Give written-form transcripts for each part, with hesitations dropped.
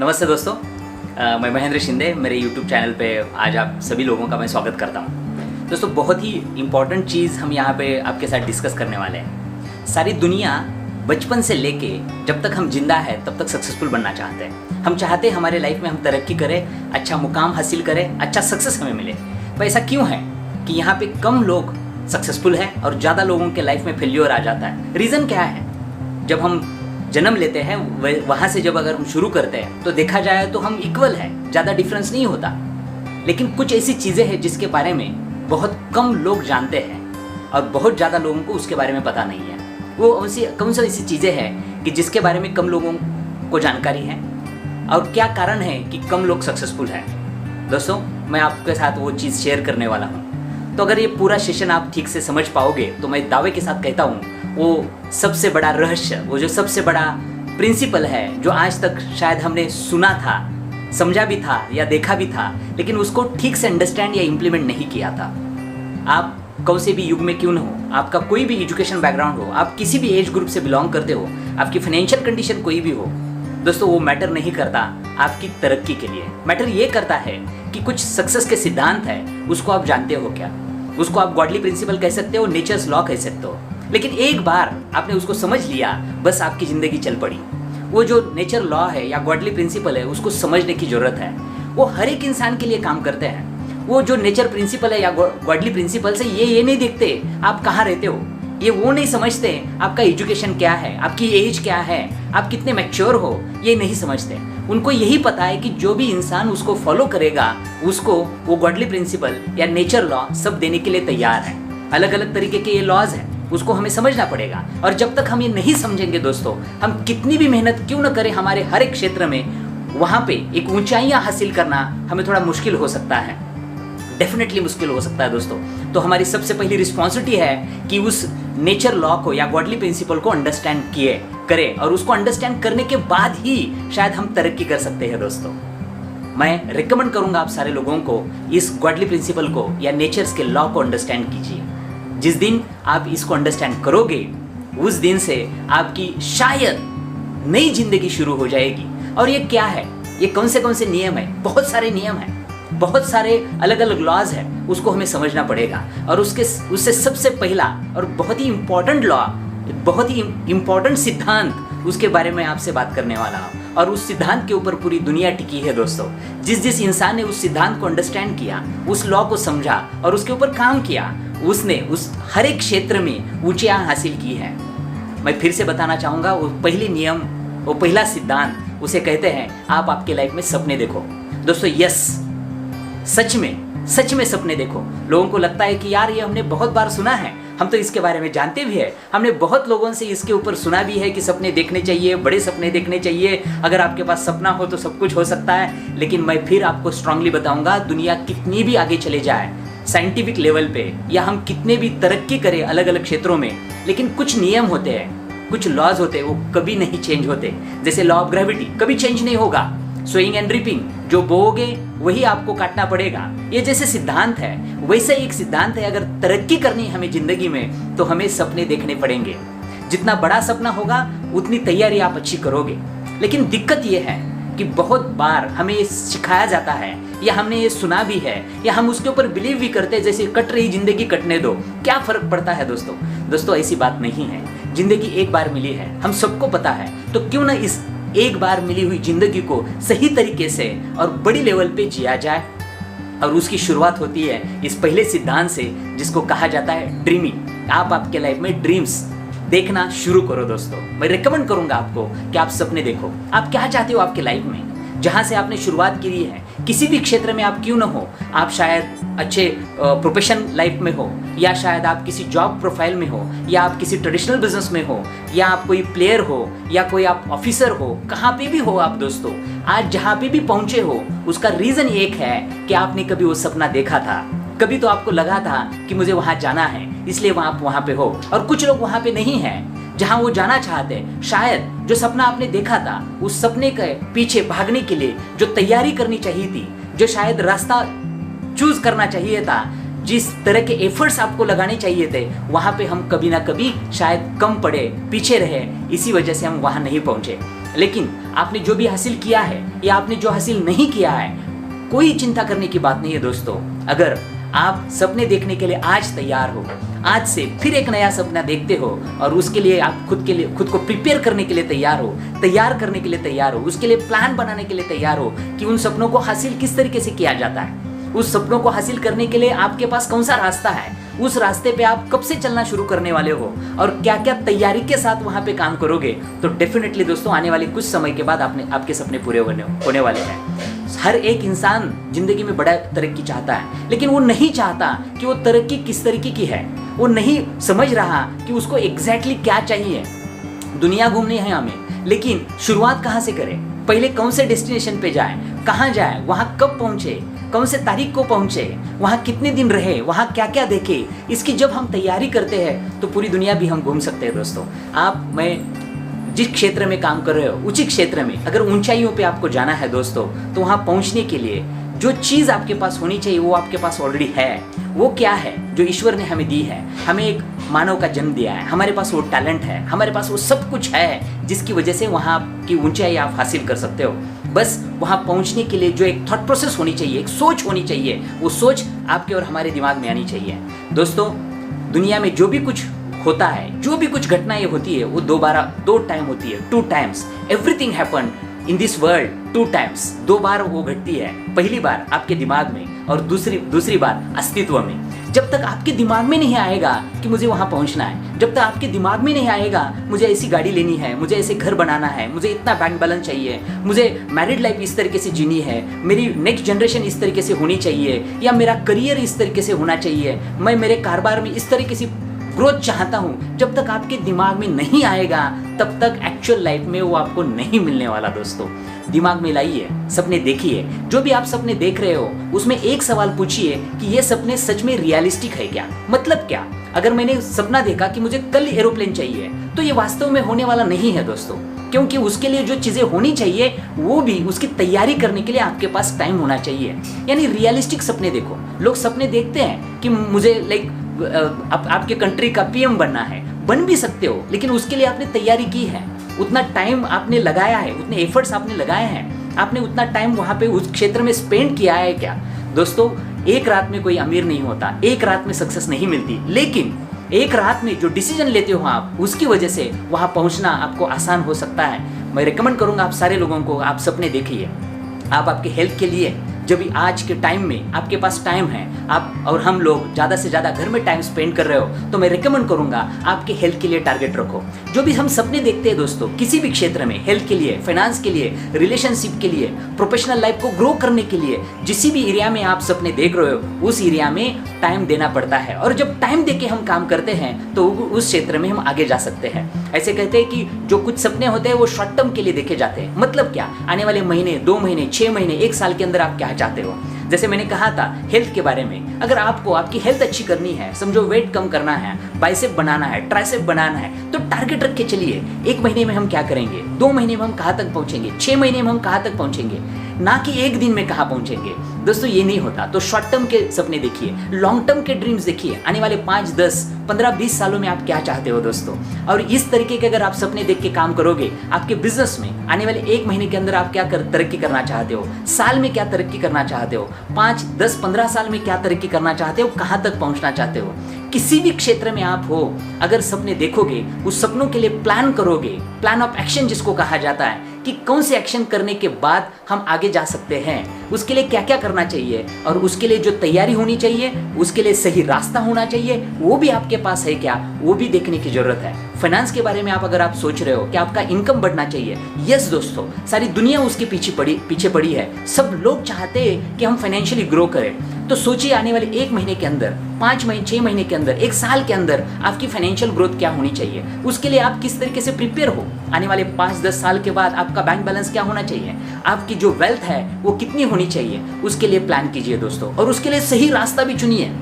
नमस्ते दोस्तों, मैं महेंद्र शिंदे। मेरे YouTube चैनल पे आज आप सभी लोगों का मैं स्वागत करता हूँ। दोस्तों, बहुत ही इम्पॉर्टेंट चीज़ हम यहाँ पे आपके साथ डिस्कस करने वाले हैं। सारी दुनिया बचपन से लेके जब तक हम जिंदा है तब तक सक्सेसफुल बनना चाहते हैं। हम चाहते हैं हमारे लाइफ में हम तरक्की करें, अच्छा मुकाम हासिल करें, अच्छा सक्सेस हमें मिले। पर ऐसा क्यों है कि यहाँ पे कम लोग सक्सेसफुल हैं और ज़्यादा लोगों के लाइफ में फेल्योर आ जाता है? रीज़न क्या है? जब हम जन्म लेते हैं वहाँ से जब अगर हम शुरू करते हैं तो देखा जाए तो हम इक्वल हैं, ज़्यादा डिफरेंस नहीं होता। लेकिन कुछ ऐसी चीज़ें हैं जिसके बारे में बहुत कम लोग जानते हैं और बहुत ज़्यादा लोगों को उसके बारे में पता नहीं है। वो कौन सी ऐसी चीज़ें हैं कि जिसके बारे में कम लोगों को जानकारी है और क्या कारण है कि कम लोग सक्सेसफुल हैं? दोस्तों, मैं आपके साथ वो चीज़ शेयर करने वाला हूँ। तो अगर ये पूरा सेशन आप ठीक से समझ पाओगे तो मैं दावे के साथ कहता हूँ वो सबसे बड़ा रहस्य, वो जो सबसे बड़ा प्रिंसिपल है जो आज तक शायद हमने सुना था, समझा भी था या देखा भी था, लेकिन उसको ठीक से अंडरस्टैंड या इम्प्लीमेंट नहीं किया था। आप कौन से भी युग में क्यों न हो, आपका कोई भी एजुकेशन बैकग्राउंड हो, आप किसी भी एज ग्रुप से बिलोंग करते हो, आपकी फाइनेंशियल कंडीशन कोई भी हो, दोस्तों वो मैटर नहीं करता आपकी तरक्की के लिए। मैटर ये करता है कि कुछ सक्सेस के सिद्धांत है, उसको आप जानते हो क्या? उसको आप गॉडली प्रिंसिपल कह सकते हो, नेचर्स लॉ कह सकते हो। लेकिन एक बार आपने उसको समझ लिया, बस आपकी ज़िंदगी चल पड़ी। वो जो नेचर लॉ है या गॉडली प्रिंसिपल है उसको समझने की ज़रूरत है। वो हर एक इंसान के लिए काम करते हैं। वो जो नेचर प्रिंसिपल है या गॉडली प्रिंसिपल से ये नहीं देखते आप कहाँ रहते हो, ये वो नहीं समझते आपका एजुकेशन क्या है, आपकी एज क्या है, आप कितने मैच्योर हो, ये नहीं समझते। उनको यही पता है कि जो भी इंसान उसको फॉलो करेगा उसको वो गॉडली प्रिंसिपल या नेचर लॉ सब देने के लिए तैयार है। अलग अलग तरीके के ये लॉज हैं, उसको हमें समझना पड़ेगा। और जब तक हम ये नहीं समझेंगे दोस्तों, हम कितनी भी मेहनत क्यों न करें हमारे हर एक क्षेत्र में, वहाँ पे एक ऊंचाइयाँ हासिल करना हमें थोड़ा मुश्किल हो सकता है, डेफिनेटली मुश्किल हो सकता है दोस्तों। तो हमारी सबसे पहली रिस्पॉन्सिबिलिटी है कि उस नेचर लॉ को या गॉडली प्रिंसिपल को अंडरस्टैंड करें और उसको अंडरस्टैंड करने के बाद ही शायद हम तरक्की कर सकते हैं। दोस्तों, मैं रिकमेंड करूंगा आप सारे लोगों को इस गॉडली प्रिंसिपल को या नेचर्स के लॉ को अंडरस्टैंड कीजिए। जिस दिन आप इसको अंडरस्टैंड करोगे उस दिन से आपकी शायद नई जिंदगी शुरू हो जाएगी। और ये क्या है, ये कौन से नियम है? बहुत सारे नियम हैं, बहुत सारे अलग अलग लॉज हैं, उसको हमें समझना पड़ेगा। और उससे सबसे पहला और बहुत ही इम्पोर्टेंट लॉ, बहुत ही इम्पोर्टेंट सिद्धांत, उसके बारे में आपसे बात करने वाला हूँ। और उस सिद्धांत के ऊपर पूरी दुनिया टिकी है दोस्तों। जिस इंसान ने उस सिद्धांत को अंडरस्टैंड किया, उस लॉ को समझा और उसके ऊपर काम किया, उसने उस हर एक क्षेत्र में ऊंचाइयां हासिल की है। मैं फिर से बताना चाहूँगा, वो पहली नियम, वो पहला सिद्धांत, उसे कहते हैं आप आपके लाइफ में सपने देखो। दोस्तों, यस, सच में सपने देखो। लोगों को लगता है कि यार ये हमने बहुत बार सुना है, हम तो इसके बारे में जानते भी है, हमने बहुत लोगों से इसके ऊपर सुना भी है कि सपने देखने चाहिए, बड़े सपने देखने चाहिए, अगर आपके पास सपना हो तो सब कुछ हो सकता है। लेकिन मैं फिर आपको स्ट्रांगली बताऊंगा, दुनिया कितनी भी आगे चले जाए साइंटिफिक लेवल पे, या हम कितने भी तरक्की करें अलग अलग क्षेत्रों में, लेकिन कुछ नियम होते हैं, कुछ लॉज होते हैं, वो कभी नहीं चेंज होते। जैसे लॉ ऑफ ग्रेविटी कभी चेंज नहीं होगा। सोइंग एंड रिपिंग, जो बोओगे वही आपको काटना पड़ेगा। ये जैसे सिद्धांत है, वैसे एक सिद्धांत है। अगर तरक्की करनी है हमें जिंदगी में तो हमें सपने देखने पड़ेंगे। जितना बड़ा सपना होगा उतनी तैयारी आप अच्छी करोगे। लेकिन दिक्कत ये है कि बहुत बार हमें ये सिखाया जाता है या हमने ये सुना भी है या हम उसके ऊपर बिलीव भी करते हैं, जैसे कट रही जिंदगी कटने दो, क्या फर्क पड़ता है दोस्तों ऐसी बात नहीं है। जिंदगी एक बार मिली है, हम सबको पता है, तो क्यों ना इस एक बार मिली हुई जिंदगी को सही तरीके से और बड़ी लेवल पे जिया जाए। और उसकी शुरुआत होती है इस पहले सिद्धांत से, जिसको कहा जाता है ड्रीमिंग। आप आपके लाइफ में ड्रीम्स देखना शुरू करो दोस्तों। मैं रिकमेंड करूंगा आपको कि आप सपने देखो। आप क्या चाहते हो आपके लाइफ में, जहां से आपने शुरुआत की है, किसी भी क्षेत्र में आप क्यों ना हो, आप शायद अच्छे प्रोफेशन लाइफ में हो, या शायद आप किसी जॉब प्रोफाइल में हो, या आप किसी ट्रेडिशनल बिजनेस में हो, या आप कोई प्लेयर हो, या कोई आप ऑफिसर हो, कहाँ पे भी हो आप दोस्तों, आज जहाँ पे भी पहुँचे हो, उसका रीज़न एक है कि आपने कभी वो सपना देखा था। कभी तो आपको लगा था कि मुझे वहाँ जाना है, इसलिए आप वहाँ पे हो। और कुछ लोग वहाँ पे नहीं हैं जहाँ वो जाना चाहते हैं। शायद जो सपना आपने देखा था, उस सपने के पीछे भागने के लिए जो तैयारी करनी चाहिए थी, जो शायद रास्ता चूज करना चाहिए था, जिस तरह के एफर्ट्स आपको लगाने चाहिए थे, वहाँ पे हम कभी ना कभी शायद कम पड़े, पीछे रहे, इसी वजह से हम वहाँ नहीं पहुँचे। लेकिन आपने जो भी हासिल किया है या आपने जो हासिल नहीं किया है, कोई चिंता करने की बात नहीं है दोस्तों। अगर आप सपने देखने के लिए आज तैयार हो, आज से फिर एक नया सपना देखते हो और उसके लिए आप खुद को प्रिपेयर करने के लिए तैयार हो, तैयार करने के लिए तैयार हो, उसके लिए प्लान बनाने के लिए तैयार हो कि उन सपनों को हासिल किस तरीके से किया जाता है, उस सपनों को हासिल करने के लिए आपके पास कौन सा रास्ता है, उस रास्ते पे आप कब से चलना शुरू करने वाले हो और क्या क्या तैयारी के साथ वहां पे काम करोगे, तो डेफिनेटली दोस्तों आने वाले कुछ समय के बाद आपके सपने पूरे होने वाले हैं। हर एक इंसान जिंदगी में बड़ा तरक्की चाहता है, लेकिन वो नहीं चाहता कि वो तरक्की किस तरीके की है, वो नहीं समझ रहा कि उसको एग्जैक्टली क्या चाहिए। दुनिया घूमनी है हमें, लेकिन शुरुआत कहाँ से करें, पहले कौन से डेस्टिनेशन पे जाए, कहाँ जाए, वहाँ कब पहुँचे, कौन से तारीख को पहुँचे, वहाँ कितने दिन रहे, वहाँ क्या क्या देखे, इसकी जब हम तैयारी करते हैं तो पूरी दुनिया भी हम घूम सकते हैं दोस्तों। मैं जिस क्षेत्र में काम कर रहे हो, उसी क्षेत्र में अगर ऊंचाइयों पे आपको जाना है दोस्तों, तो वहाँ पहुँचने के लिए जो चीज़ आपके पास होनी चाहिए वो आपके पास ऑलरेडी है। वो क्या है? जो ईश्वर ने हमें दी है। हमें एक मानव का जन्म दिया है, हमारे पास वो टैलेंट है, हमारे पास वो सब कुछ है जिसकी वजह से वहाँ की ऊंचाई आप हासिल कर सकते हो। बस वहाँ पहुँचने के लिए जो एक थॉट प्रोसेस होनी चाहिए, एक सोच होनी चाहिए, वो सोच आपके और हमारे दिमाग में आनी चाहिए। दोस्तों दुनिया में जो भी कुछ होता है, जो भी कुछ घटनाएं होती है, वो दो टाइम होती है, 2 times। Everything happen in this world 2 times। 2 बार वो घटती है, पहली बार आपके दिमाग में और दूसरी बार अस्तित्व में। जब तक आपके दिमाग में नहीं आएगा कि मुझे वहाँ पहुँचना है, जब तक आपके दिमाग में नहीं आएगा मुझे ऐसी गाड़ी लेनी है, मुझे ऐसे घर बनाना है, मुझे इतना बैंक बैलेंस चाहिए, मुझे मैरिड लाइफ इस तरीके से जीनी है, मेरी नेक्स्ट जनरेशन इस तरीके से होनी चाहिए, या मेरा करियर इस तरीके से होना चाहिए, मैं मेरे कारोबार में इस तरीके से ग्रोथ चाहता हूँ, जब तक आपके दिमाग में नहीं आएगा तब तक एक्चुअल लाइफ में वो आपको नहीं मिलने वाला। दोस्तों दिमाग में लाइए, सपने देखिए, जो भी आप सपने देख रहे हो उसमें एक सवाल पूछिए कि ये सपने सच में रियलिस्टिक है क्या, मतलब क्या। अगर मैंने सपना देखा कि मुझे कल एरोप्लेन चाहिए, तो ये वास्तव में होने वाला नहीं है दोस्तों, क्योंकि उसके लिए जो चीज़ें होनी चाहिए वो भी उसकी तैयारी करने के लिए आपके पास टाइम होना चाहिए। यानी रियलिस्टिक सपने देखो। लोग सपने देखते हैं कि मुझे आपके कंट्री का पीएम बनना है, बन भी सकते हो, लेकिन उसके लिए आपने तैयारी की है, उतना टाइम आपने लगाया है, उतने एफर्ट्स आपने लगाए हैं, आपने उतना टाइम वहाँ पे उस क्षेत्र में स्पेंड किया है क्या। दोस्तों एक रात में कोई अमीर नहीं होता, एक रात में सक्सेस नहीं मिलती, लेकिन एक रात में जो डिसीजन लेते हो आप, उसकी वजह से वहाँ पहुँचना आपको आसान हो सकता है। मैं रिकमेंड करूँगा आप सारे लोगों को, आप सपने देखिए। आप आपके हेल्थ के लिए, जब भी आज के टाइम में आपके पास टाइम है, आप और हम लोग ज़्यादा से ज़्यादा घर में टाइम स्पेंड कर रहे हो, तो मैं रिकमेंड करूँगा आपके हेल्थ के लिए टारगेट रखो। जो भी हम सपने देखते हैं दोस्तों, किसी भी क्षेत्र में, हेल्थ के लिए, फाइनेंस के लिए, रिलेशनशिप के लिए, प्रोफेशनल लाइफ को ग्रो करने के लिए, जिस भी एरिया में आप सपने देख रहे हो उस एरिया में टाइम देना पड़ता है। और जब टाइम देके हम काम करते हैं तो उस क्षेत्र में हम आगे जा सकते हैं। ऐसे कहते हैं कि जो कुछ सपने होते हैं वो शॉर्ट टर्म के लिए देखे जाते हैं। मतलब क्या, आने वाले महीने, 2 महीने, 6 महीने, 1 साल के अंदर आप क्या चाहते हो। जैसे मैंने कहा था हेल्थ के बारे में, अगर आपको आपकी हेल्थ अच्छी करनी है, समझो वेट कम करना है, बाइसेप बनाना है, ट्राइसेप बनाना है, तो टारगेट रख के चलिए। 1 महीने में हम क्या करेंगे, 2 महीने में हम कहाँ तक पहुँचेंगे, 6 महीने में हम कहाँ तक पहुँचेंगे, ना कि 1 दिन में कहाँ पहुँचेंगे। दोस्तों ये नहीं होता। तो शॉर्ट टर्म के सपने देखिए, लॉन्ग टर्म के ड्रीम्स देखिए। आने वाले 5, 10, 15, 20 सालों में आप क्या चाहते हो दोस्तों। और इस तरीके के अगर आप सपने देख के काम करोगे, आपके बिजनेस में आने वाले 1 महीने के अंदर आप क्या तरक्की करना चाहते हो, साल में क्या तरक्की करना चाहते हो, 5, 10, 15 साल में क्या तरक्की करना चाहते हो, कहाँ तक पहुँचना चाहते हो। किसी भी क्षेत्र में आप हो, अगर सपने देखोगे, उस सपनों के लिए प्लान करोगे, प्लान ऑफ एक्शन जिसको कहा जाता है, कि कौन से एक्शन करने के बाद हम आगे जा सकते हैं, उसके लिए क्या क्या करना चाहिए, और उसके लिए जो तैयारी होनी चाहिए, उसके लिए सही रास्ता होना चाहिए, वो भी आपके पास है क्या, वो भी देखने की जरूरत है। फाइनेंस के बारे में अगर आप सोच रहे हो कि आपका इनकम बढ़ना चाहिए, यस दोस्तों, सारी दुनिया उसके पीछे पड़ी है। सब लोग चाहते हैं कि हम फाइनेंशियली ग्रो करें। तो सोचिए आने वाले 1 महीने के अंदर, 5 महीने, 6 महीने के अंदर, 1 साल के अंदर आपकी फाइनेंशियल ग्रोथ क्या होनी चाहिए, उसके लिए आप किस तरीके से प्रिपेयर हो। आने वाले 5-10 साल के बाद आपका बैंक बैलेंस क्या होना चाहिए, आपकी जो वेल्थ है वो कितनी होनी चाहिए, उसके लिए प्लान कीजिए दोस्तों। और उसके लिए सही रास्ता भी चुनिए।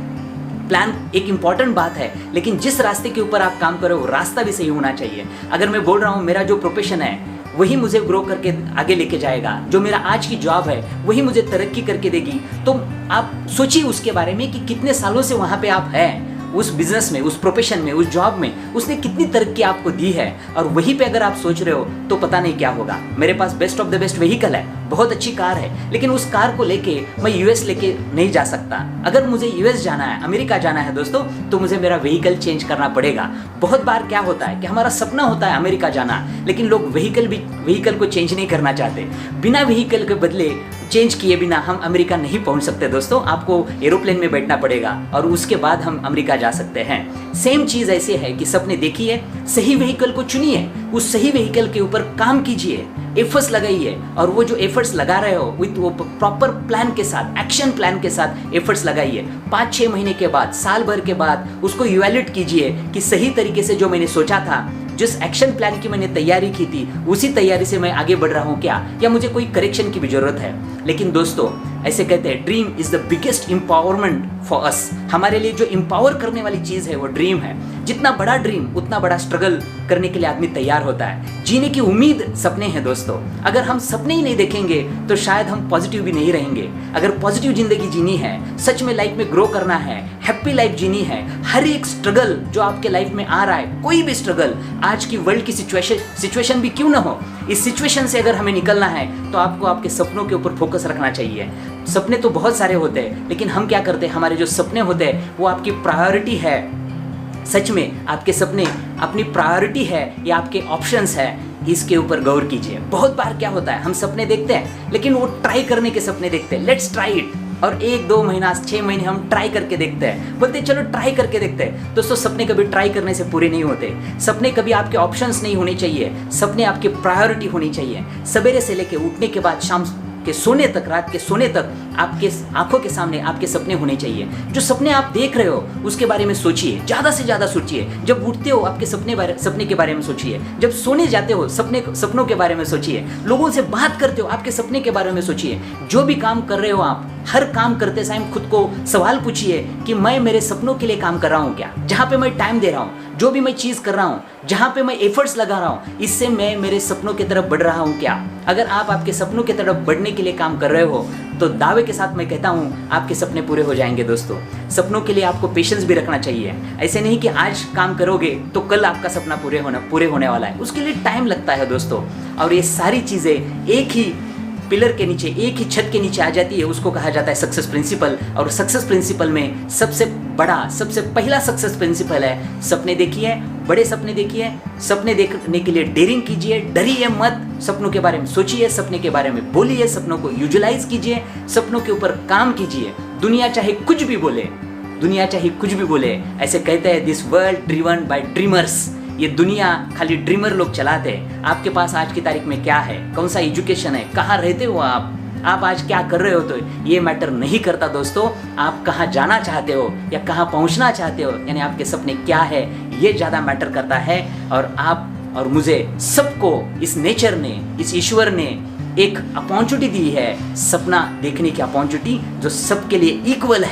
प्लान एक इंपॉर्टेंट बात है, लेकिन जिस रास्ते के ऊपर आप काम करो वो रास्ता भी सही होना चाहिए। अगर मैं बोल रहा हूँ मेरा जो प्रोफेशन है वही मुझे ग्रो करके आगे लेके जाएगा, जो मेरा आज की जॉब है वही मुझे तरक्की करके देगी, तो आप सोचिए उसके बारे में कि कितने सालों से वहाँ पे आप हैं, उस बिजनेस में, उस प्रोफेशन में, उस जॉब में उसने कितनी तरक्की आपको दी है, और वहीं पे अगर आप सोच रहे हो तो पता नहीं क्या होगा। मेरे पास best of the best vehicle है, बहुत अच्छी कार है, लेकिन उस कार को लेके मैं यूएस लेके नहीं जा सकता। अगर मुझे यूएस जाना है, अमेरिका जाना है दोस्तों, तो मुझे मेरा व्हीकल चेंज करना पड़ेगा। बहुत बार क्या होता है कि हमारा सपना होता है अमेरिका जाना, लेकिन लोग व्हीकल को चेंज नहीं करना चाहते। बिना व्हीकल के बदले चेंज किए बिना हम अमेरिका नहीं पहुंच सकते दोस्तों। आपको एरोप्लेन में बैठना पड़ेगा और उसके बाद हम अमेरिका जा सकते हैं। सेम चीज़ ऐसे है कि सपने देखिए, सही व्हीकल को चुनिए, उस सही व्हीकल के ऊपर काम कीजिए, एफर्ट्स लगाइए, और वो जो एफर्ट्स लगा रहे हो विथ वो प्रॉपर प्लान के साथ, एक्शन प्लान के साथ एफर्ट्स लगाइए। 5-6 महीने के बाद, साल भर के बाद उसको इवैल्यूएट कीजिए कि सही तरीके से जो मैंने सोचा था, जिस एक्शन प्लान की मैंने तैयारी की थी, उसी तैयारी से मैं आगे बढ़ रहा हूँ क्या, या मुझे कोई करेक्शन की भी जरूरत है। लेकिन दोस्तों ऐसे कहते हैं dream is the biggest empowerment for us. हमारे लिए जो एम्पावर करने वाली चीज़ है वो ड्रीम है। जितना बड़ा ड्रीम उतना बड़ा स्ट्रगल करने के लिए आदमी तैयार होता है। जीने की उम्मीद सपने हैं दोस्तों। अगर हम सपने ही नहीं देखेंगे तो शायद हम पॉजिटिव भी नहीं रहेंगे। अगर पॉजिटिव जिंदगी जीनी है, सच में लाइफ में ग्रो करना है, हैप्पी लाइफ जीनी है, हर एक स्ट्रगल जो आपके लाइफ में आ रहा है, कोई भी स्ट्रगल, आज की वर्ल्ड की सिचुएशन भी क्यों ना हो, इस सिचुएशन से अगर हमें निकलना है तो आपको आपके सपनों के ऊपर फोकस रखना चाहिए। सपने तो बहुत सारे होते हैं, लेकिन हम क्या करते हैं, हमारे जो सपने होते हैं वो आपकी प्रायोरिटी है। सच में आपके सपने अपनी प्रायोरिटी है या आपके ऑप्शंस है, इसके ऊपर गौर कीजिए। बहुत बार क्या होता है, हम सपने देखते हैं लेकिन वो ट्राई करने के सपने देखते हैं, लेट्स ट्राई इट, और 1-2 महीना 6 महीने हम ट्राई करके देखते हैं, बोलते हैं चलो ट्राई करके देखते हैं। दोस्तों सपने कभी ट्राई करने से पूरे नहीं होते। सपने कभी आपके ऑप्शंस नहीं होने चाहिए, सपने आपकी प्रायोरिटी होनी चाहिए। सवेरे से लेके उठने के बाद शाम के सोने तक, रात के सोने तक आपके आंखों के सामने आपके सपने होने चाहिए। जो सपने आप देख रहे हो उसके बारे में सोचिए, ज़्यादा से ज़्यादा सोचिए। जब उठते हो आपके सपने के बारे में सोचिए, जब सोने जाते हो सपनों के बारे में सोचिए, लोगों से बात करते हो आपके सपने के बारे में सोचिए। जो भी काम कर रहे हो आप, हर काम करते समय खुद को सवाल पूछिए कि मैं मेरे सपनों के लिए काम कर रहा हूँ क्या, जहाँ पे मैं टाइम दे रहा हूँ, जो भी मैं चीज़ कर रहा हूँ, जहाँ पे मैं एफर्ट्स लगा रहा हूँ, इससे मैं मेरे सपनों की तरफ बढ़ रहा हूँ क्या। अगर आप आपके सपनों की तरफ बढ़ने के लिए काम कर रहे हो तो दावे के साथ मैं कहता हूँ आपके सपने पूरे हो जाएंगे दोस्तों। सपनों के लिए आपको पेशेंस भी रखना चाहिए। ऐसे नहीं कि आज काम करोगे तो कल आपका सपना पूरे होने वाला है, उसके लिए टाइम लगता है दोस्तों। और ये सारी चीज़ें एक ही पिलर के नीचे, एक ही छत के नीचे आ जाती है, उसको कहा जाता है सक्सेस प्रिंसिपल। और सक्सेस प्रिंसिपल में सबसे पहला सक्सेस प्रिंसिपल है सपने देखिए, बड़े सपने देखिए। सपने देखने के लिए डेयरिंग कीजिए, डरिए मत, सपनों के बारे में सोचिए, सपने के बारे में बोलिए, सपनों को यूजुलाइज कीजिए, सपनों के ऊपर काम कीजिए। दुनिया चाहे कुछ भी बोले, ऐसे कहते हैं this world driven by dreamers. ये दुनिया खाली ड्रीमर लोग चलाते हैं। आपके पास आज की तारीख में क्या है, कौन सा एजुकेशन है, कहाँ रहते हो आप आज क्या कर रहे हो, तो ये मैटर नहीं करता दोस्तों। आप कहाँ जाना चाहते हो या कहाँ पहुँचना चाहते हो, यानी आपके सपने क्या है, ये ज़्यादा मैटर करता है। और आप और मुझे सबको इस नेचर ने, इस ईश्वर ने एक अपॉर्चुनिटी दी है, सपना देखने की अपॉर्चुनिटी, जो सबके लिए इक्वल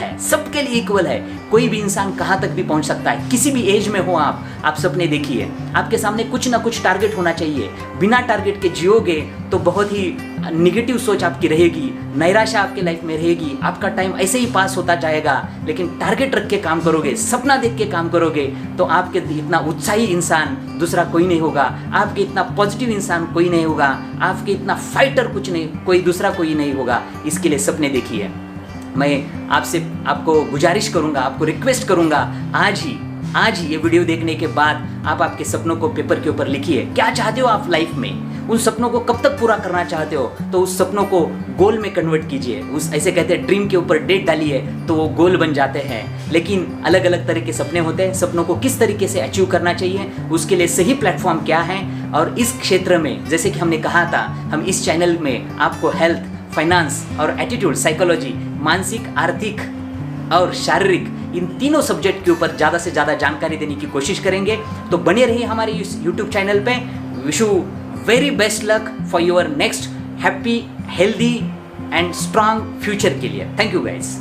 है। कोई भी इंसान कहाँ तक भी पहुँच सकता है, किसी भी एज में हो आप सपने देखिए। आपके सामने कुछ ना कुछ टारगेट होना चाहिए। बिना टारगेट के जियोगे तो बहुत ही निगेटिव सोच आपकी रहेगी, नैराशा आपके लाइफ में रहेगी, आपका टाइम ऐसे ही पास होता जाएगा। लेकिन टारगेट रख के काम करोगे, सपना देख के काम करोगे, तो आपके इतना उत्साही इंसान दूसरा कोई नहीं होगा, आपके इतना पॉजिटिव इंसान कोई नहीं होगा, आपके इतना फाइटर दूसरा कोई नहीं होगा। इसके लिए सपने देखिए। मैं आपको गुजारिश करूंगा, आपको रिक्वेस्ट करूंगा, आज ही ये वीडियो देखने के बाद आप आपके सपनों को पेपर के ऊपर लिखिए। क्या चाहते हो आप लाइफ में, उन सपनों को कब तक पूरा करना चाहते हो, तो उस सपनों को गोल में कन्वर्ट कीजिए। ऐसे कहते हैं ड्रीम के ऊपर डेट डालिए तो वो गोल बन जाते हैं। लेकिन अलग अलग तरह के सपने होते हैं, सपनों को किस तरीके से अचीव करना चाहिए, उसके लिए सही प्लेटफॉर्म क्या है। और इस क्षेत्र में जैसे कि हमने कहा था, हम इस चैनल में आपको हेल्थ, फाइनेंस और एटीट्यूड, साइकोलॉजी, मानसिक, आर्थिक और शारीरिक, इन तीनों सब्जेक्ट के ऊपर ज़्यादा से ज़्यादा जानकारी देने की कोशिश करेंगे। तो बने रहिए हमारे इस YouTube चैनल पे। Wish you very best luck for your next happy, healthy and strong future के लिए। Thank you guys.